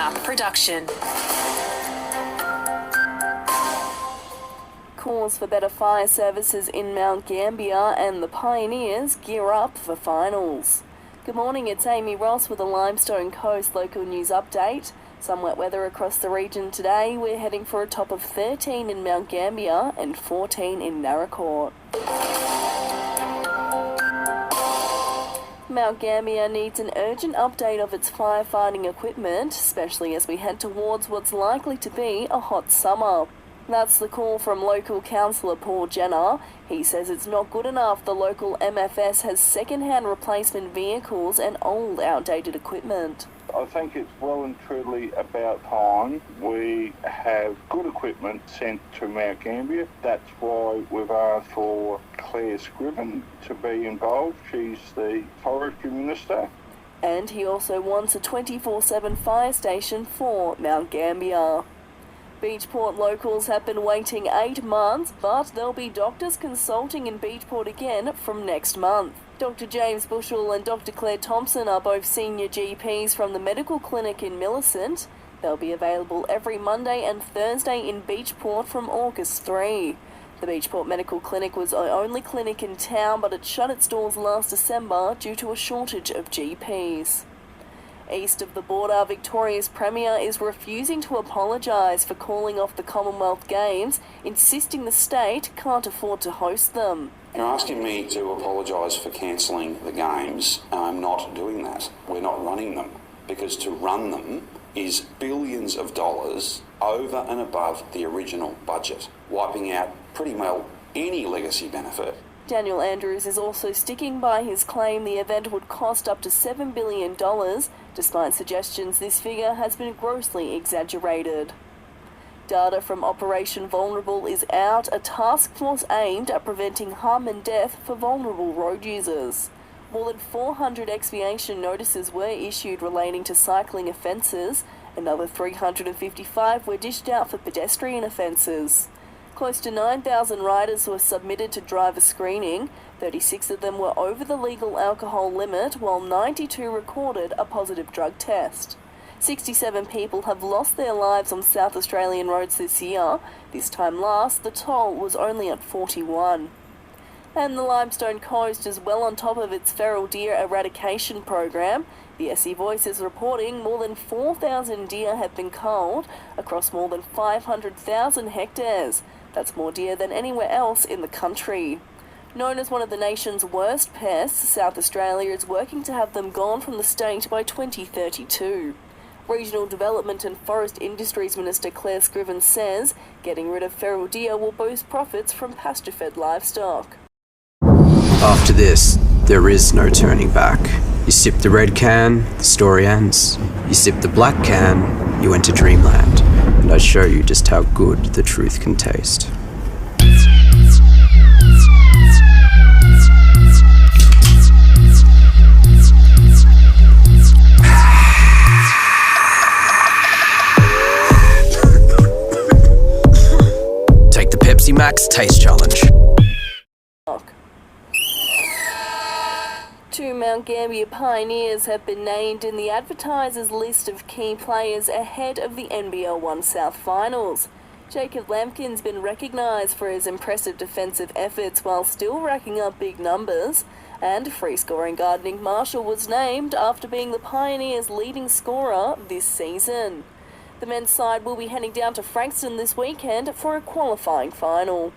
LISTNR production. Calls for better fire services in Mount Gambier and the Pioneers gear up for finals. Good morning, it's Amy Ross with a Limestone Coast local news update. Some wet weather across the region today. We're heading for a top of 13 in Mount Gambier and 14 in Narracourt. Mount Gambier needs an urgent update of its firefighting equipment, especially as we head towards what's likely to be a hot summer. That's the call from local councillor Paul Jenner. He says it's not good enough the local MFS has second-hand replacement vehicles and old outdated equipment. I think it's well and truly about time we have good equipment sent to Mount Gambier. That's why we've asked for Claire Scriven to be involved. She's the Forestry Minister. And he also wants a 24/7 fire station for Mount Gambier. Beachport locals have been waiting 8 months, but there'll be doctors consulting in Beachport again from next month. Dr. James Bushell and Dr. Claire Thompson are both senior GPs from the medical clinic in Millicent. They'll be available every Monday and Thursday in Beachport from August 3. The Beachport Medical Clinic was the only clinic in town, but it shut its doors last December due to a shortage of GPs. East of the border, Victoria's Premier is refusing to apologise for calling off the Commonwealth Games, insisting the state can't afford to host them. You're asking me to apologise for cancelling the Games, and I'm not doing that. We're not running them, because to run them is billions of dollars over and above the original budget, wiping out pretty well any legacy benefit. Daniel Andrews is also sticking by his claim the event would cost up to $7 billion, despite suggestions this figure has been grossly exaggerated. Data from Operation Vulnerable is out, a task force aimed at preventing harm and death for vulnerable road users. More than 400 expiation notices were issued relating to cycling offences. Another 355 were dished out for pedestrian offences. Close to 9,000 riders were submitted to driver screening. 36 of them were over the legal alcohol limit, while 92 recorded a positive drug test. 67 people have lost their lives on South Australian roads this year. This time last, the toll was only at 41. And the Limestone Coast is well on top of its feral deer eradication program. The SE Voice is reporting more than 4,000 deer have been culled across more than 500,000 hectares. That's more deer than anywhere else in the country. Known as one of the nation's worst pests, South Australia is working to have them gone from the state by 2032. Regional Development and Forest Industries Minister Claire Scriven says getting rid of feral deer will boost profits from pasture-fed livestock. After this, there is no turning back. You sip the red can, the story ends. You sip the black can, you enter dreamland. And I show you just how good the truth can taste. Take the Pepsi Max Taste Challenge. Two Mount Gambier Pioneers have been named in the advertiser's list of key players ahead of the NBL 1 South Finals. Jacob Lampkin's been recognised for his impressive defensive efforts while still racking up big numbers, and free-scoring guard Nick Marshall was named after being the Pioneers' leading scorer this season. The men's side will be heading down to Frankston this weekend for a qualifying final.